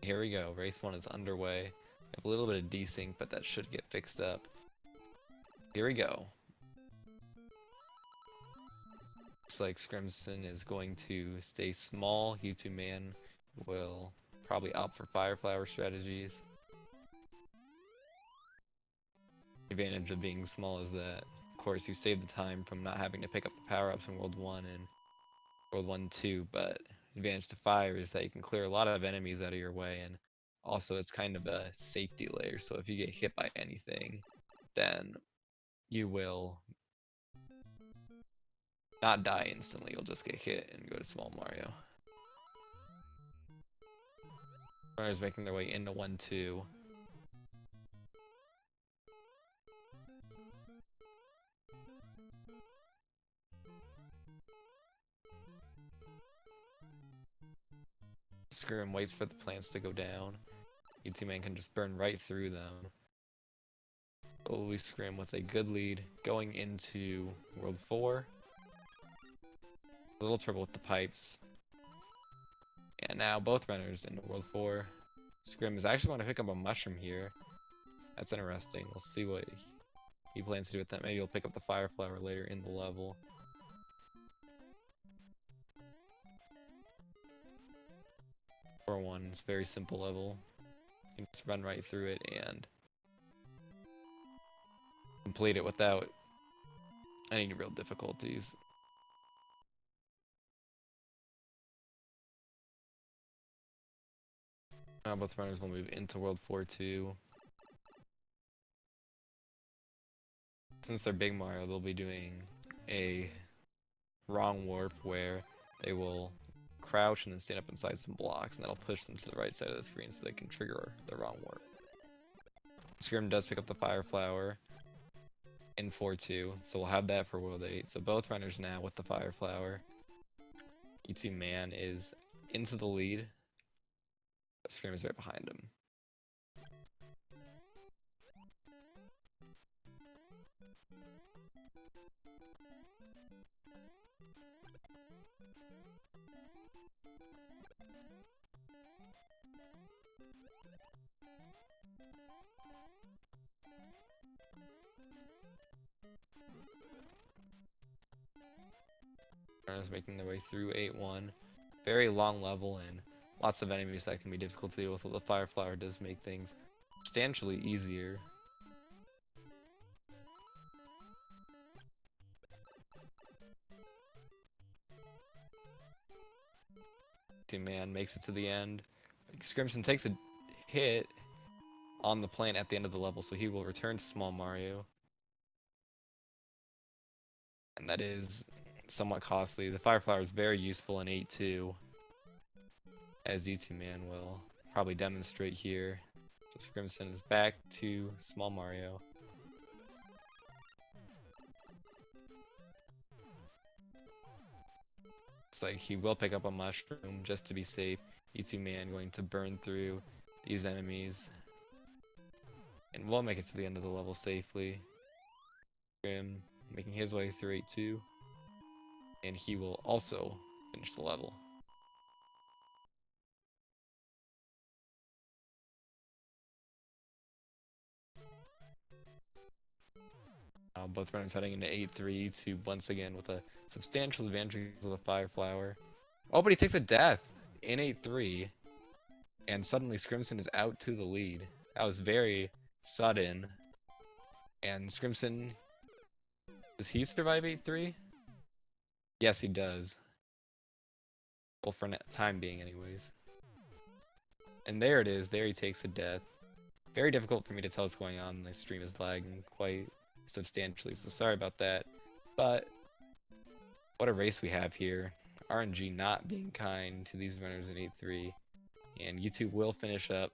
Here we go. Race 1 is underway. We have a little bit of desync, but that should get fixed up. Here we go. Looks like Scrimson is going to stay small. Youtubeman will probably opt for Fire Flower strategies. The advantage of being small is that, of course, you save the time from not having to pick up the power-ups in World 1 and World 1 2, but advantage to Fire is that you can clear a lot of enemies out of your way, and also it's kind of a safety layer, so if you get hit by anything, then you will not die instantly, you'll just get hit and go to Small Mario. Runners making their way into 1-2. Scrim waits for the plants to go down. Youtubeman can just burn right through them. Slowly Scrim with a good lead going into World 4. A little trouble with the pipes. And now both runners into World 4. Scrim is actually going to pick up a mushroom here. That's interesting. We'll see what he plans to do with that. Maybe he'll pick up the Fire Flower later in the level. One, it's a very simple level. You can just run right through it and complete it without any real difficulties. Now both runners will move into World 4-2. Since they're Big Mario, they'll be doing a wrong warp where they will crouch and then stand up inside some blocks, and that'll push them to the right side of the screen so they can trigger the wrong warp. Scrim does pick up the Fire Flower in 4-2, so we'll have that for World 8. So both runners now with the Fire Flower. Youtubeman is into the lead. Scrim is right behind him. Runners making their way through 8-1. Very long level and lots of enemies that can be difficult to deal with. The Fire Flower does make things substantially easier. Man makes it to the end. Scrimson takes a hit on the plant at the end of the level, so he will return to Small Mario. And that is somewhat costly. The Fire Flower is very useful in 8-2, as Youtubeman will probably demonstrate here. So Scrimson is back to Small Mario. Looks like he will pick up a mushroom just to be safe. Youtubeman going to burn through these enemies and will make it to the end of the level safely. Scrim making his way through 8-2, and he will also finish the level. Both runners heading into 8-3 to once again with a substantial advantage of the Fire Flower. Oh, but he takes a death in 8-3, and suddenly Scrimson is out to the lead. That was very sudden. And Scrimson, does he survive 8-3? Yes, he does. Well, for time being, anyways. And there it is. There he takes a death. Very difficult for me to tell what's going on. My stream is lagging quite substantially, so sorry about that. But what a race we have here. RNG not being kind to these runners in 8-3, and YouTube will finish up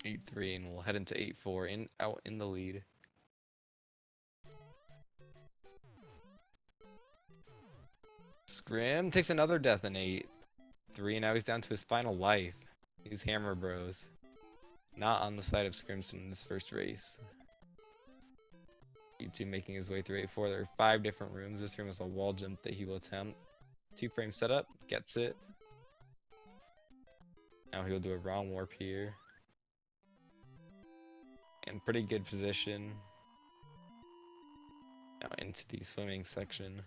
8-3, and we'll head into 8-4 out in the lead. Scrim takes another death in 8-3, and now he's down to his final life. These Hammer Bros not on the side of Scrimson in this first race. YouTube making his way through 8-4. There are 5 different rooms. This room is a wall jump that he will attempt. 2-frame setup, gets it. Now he'll do a wrong warp here. And pretty good position. Now into the swimming section.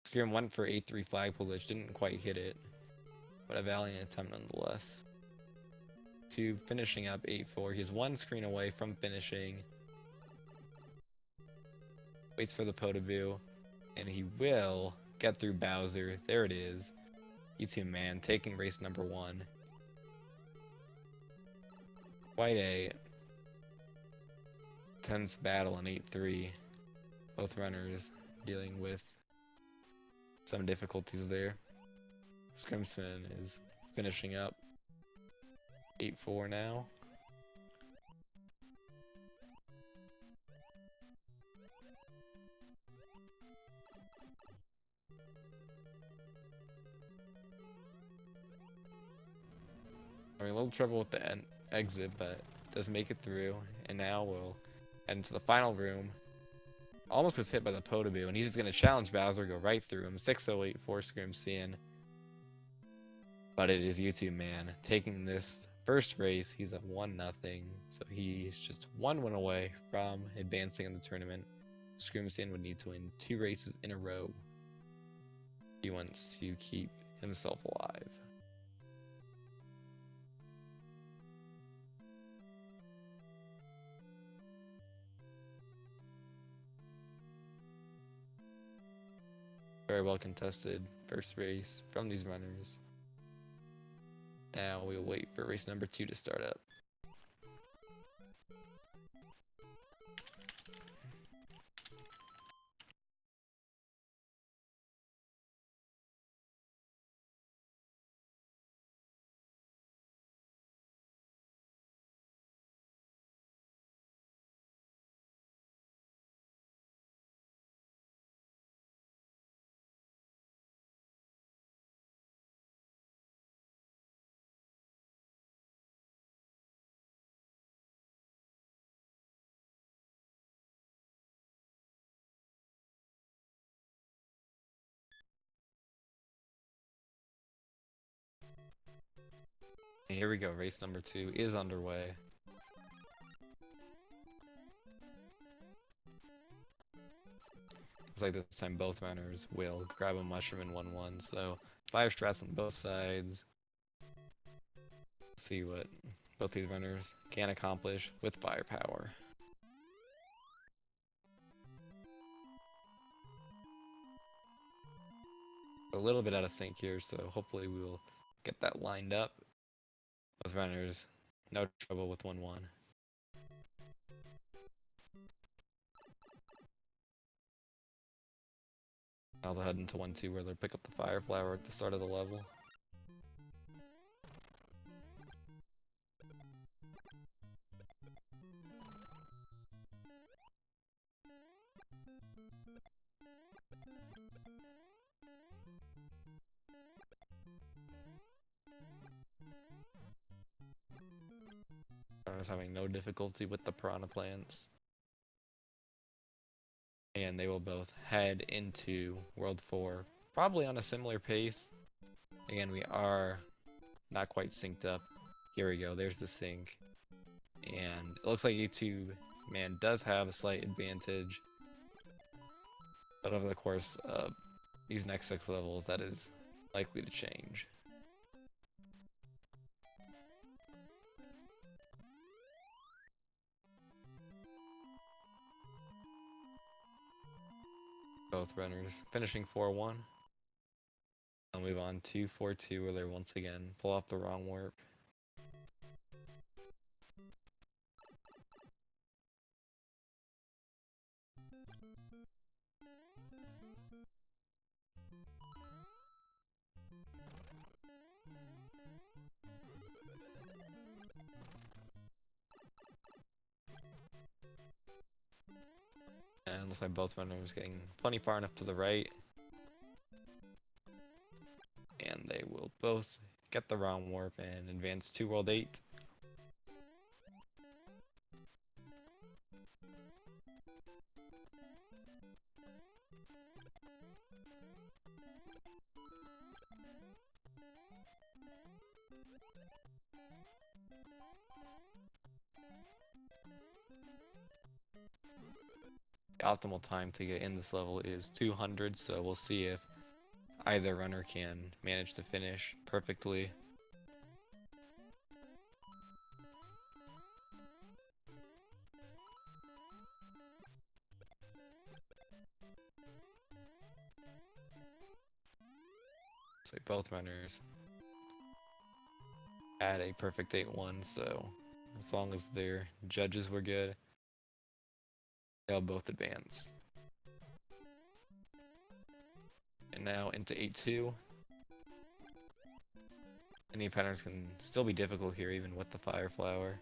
Scrim went for 8-3 flagpole, which didn't quite hit it, but a valiant attempt nonetheless. To finishing up 8-4, he's one screen away from finishing. Waits for the Potaboo, and he will get through Bowser. There it is. Youtubeman taking race number 1. Quite a tense battle in 8-3. Both runners dealing with some difficulties there. Scrimson is finishing up 8-4 now. Having a little trouble with the exit, but does make it through. And now we'll head into the final room. Almost gets hit by the Potaboo, and he's just going to challenge Bowser, go right through him. 6:08 for Scrimson. But it is Youtubeman taking this first race. He's at 1-0, so he's just 1 win away from advancing in the tournament. Scrimson would need to win 2 races in a row if he wants to keep himself alive. Very well contested first race from these runners. Now we'll wait for race number 2 to start up. Here we go, race number 2 is underway. Looks like this time both runners will grab a mushroom in 1-1, so fire stress on both sides. See what both these runners can accomplish with firepower. A little bit out of sync here, so hopefully we will get that lined up. Both runners, no trouble with 1-1. Now they'll head into 1-2 where they'll pick up the fire flower at the start of the level. Runners having no difficulty with the piranha plants. And they will both head into World 4, probably on a similar pace. Again, we are not quite synced up. Here we go, there's the sync. And it looks like Youtubeman does have a slight advantage. But over the course of these next 6 levels, that is likely to change. Both runners finishing 4-1. I'll move on to 4-2 where they once again pull off the wrong warp. And looks like both runners getting plenty far enough to the right. And they will both get the wrong warp and advance to World 8. The optimal time to get in this level is 200, so we'll see if either runner can manage to finish perfectly. So both runners had a perfect 8-1, so as long as their judges were good, they'll both advance. And now into 8-2. Any patterns can still be difficult here, even with the Fire Flower.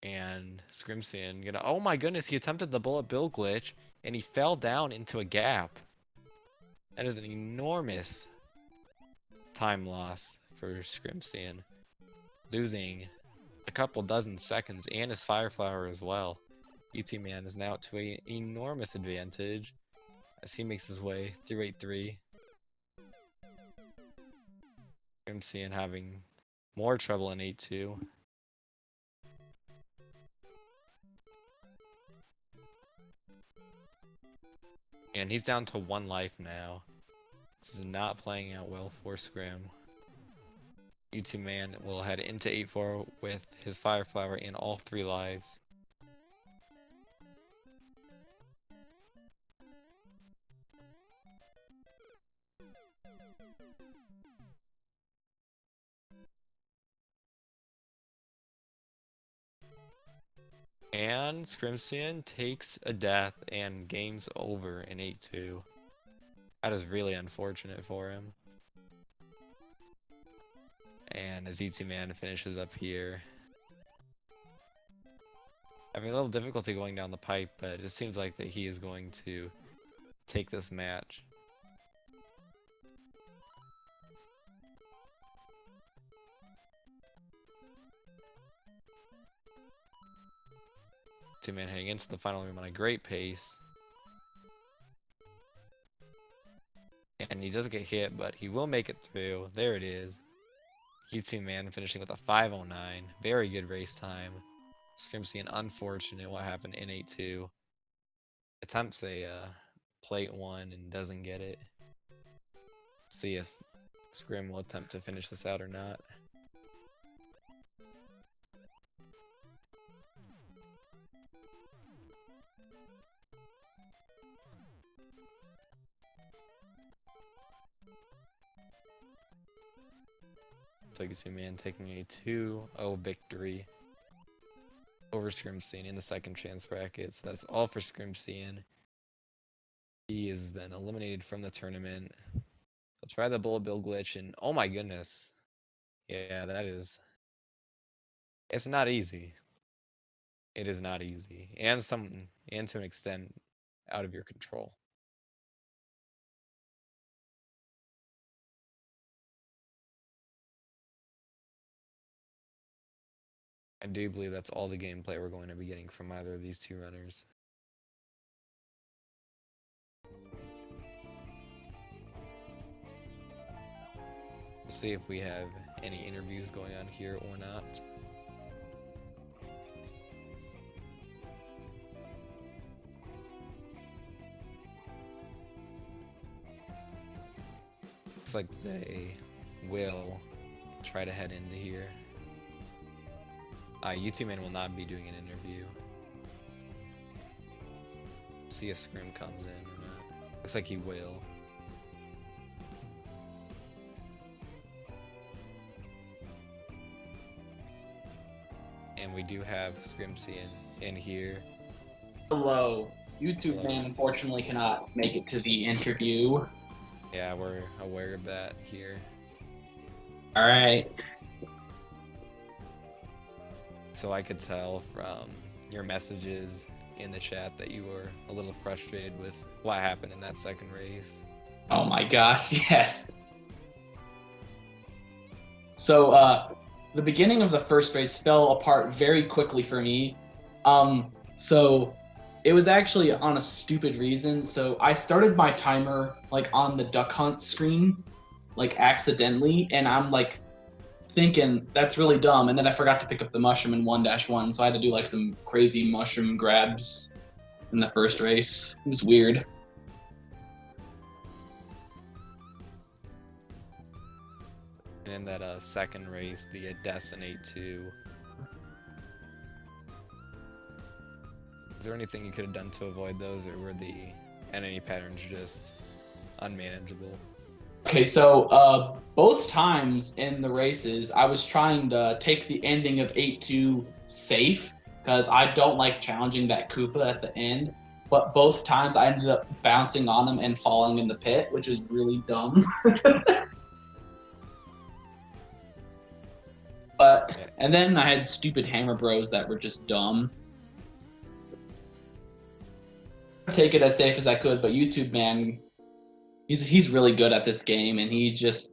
And Scrimsion gonna, oh my goodness, he attempted the bullet bill glitch and he fell down into a gap. That is an enormous time loss for Scrimsion, losing a couple dozen seconds and his Fire Flower as well. Youtubeman is now to an enormous advantage as he makes his way through 8-3. Scrimsion having more trouble in 8-2. And he's down to 1 life now. This is not playing out well for Scrim. Youtubeman will head into 8-4 with his Fire Flower and all 3 lives. And Scrimsion takes a death and game's over in 8-2. That is really unfortunate for him. And as Youtubeman finishes up here, having a little difficulty going down the pipe, but it seems like that he is going to take this match. Youtubeman heading into the final room on a great pace. And he does get hit, but he will make it through. There it is. Youtubeman finishing with a 5:09. Very good race time. Scrimsion, unfortunate what happened in 8-2. Attempts a plate 1 and doesn't get it. See if Scrim will attempt to finish this out or not. So Youtubeman taking a 2-0 victory over Scrimsion in the second chance bracket. So that's all for Scrimsion. He has been eliminated from the tournament. I'll try the bullet bill glitch and oh my goodness. Yeah, that is, it's not easy. It is not easy. And to an extent out of your control. I do believe that's all the gameplay we're going to be getting from either of these 2 runners. We'll see if we have any interviews going on here or not. Looks like they will try to head into here. Youtubeman will not be doing an interview. See if Scrim comes in or not. Looks like he will. And we do have Scrimsion in here. Hello. Youtubeman unfortunately cannot make it to the interview. Yeah, we're aware of that here. Alright. So I could tell from your messages in the chat that you were a little frustrated with what happened in that second race. Oh my gosh, yes. So, the beginning of the first race fell apart very quickly for me. So it was actually on a stupid reason. So I started my timer like on the duck hunt screen, like accidentally, and I'm like thinking that's really dumb. And then I forgot to pick up the mushroom in 1-1, so I had to do like some crazy mushroom grabs in the first race. It was weird. And in that second race, the Decimate 2. Is there anything you could have done to avoid those, or were the enemy patterns just unmanageable? Okay, so both times in the races, I was trying to take the ending of 8-2 safe because I don't like challenging that Koopa at the end. But both times I ended up bouncing on him and falling in the pit, which is really dumb. And then I had stupid Hammer Bros that were just dumb. Take it as safe as I could, but Youtubeman, he's really good at this game, and he just,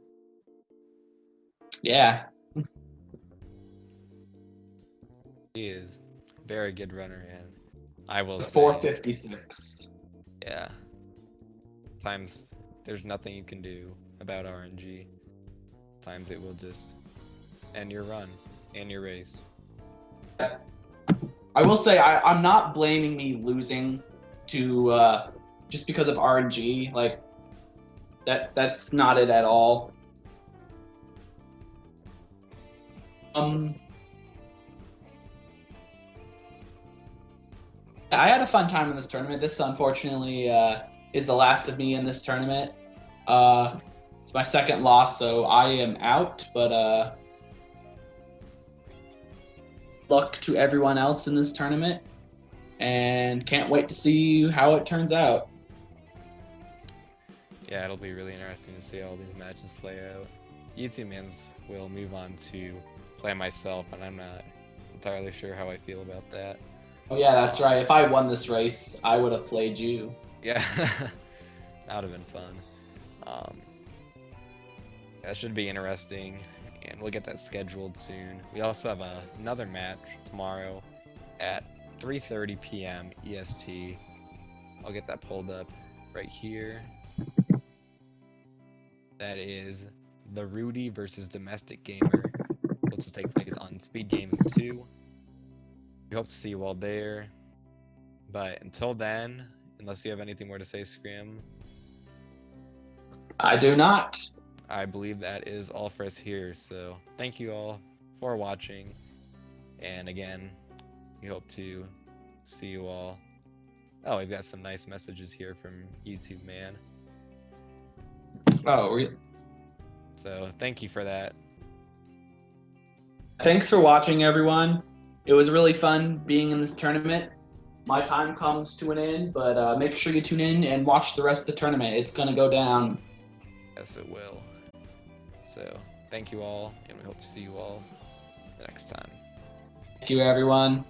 yeah. He is a very good runner, and I will say, 456. yeah. Times there's nothing you can do about RNG. Times it will just end your run and your race. I will say I'm not blaming me losing to just because of RNG. Like that's not it at all. I had a fun time in this tournament. This unfortunately is the last of me in this tournament. It's my second loss, so I am out. But luck to everyone else in this tournament, and can't wait to see how it turns out. Yeah, it'll be really interesting to see how all these matches play out. Youtubeman's will move on to play myself, and I'm not entirely sure how I feel about that. Oh yeah, that's right. If I won this race, I would have played you. Yeah, that would have been fun. That should be interesting, and we'll get that scheduled soon. We also have another match tomorrow at 3:30 p.m. EST. I'll get that pulled up right here. That is the Rudy versus Domestic Gamer, which will take place on Speed Gaming 2. We hope to see you all there. But until then, unless you have anything more to say, Scrim, I do not. I believe that is all for us here. So thank you all for watching. And again, we hope to see you all. Oh, we've got some nice messages here from Youtubeman. Oh, really? So thank you for that. Thanks for watching, everyone. It was really fun being in this tournament. My time comes to an end, but make sure you tune in and watch the rest of the tournament. It's going to go down. Yes, it will. So thank you all, and we hope to see you all the next time. Thank you, everyone.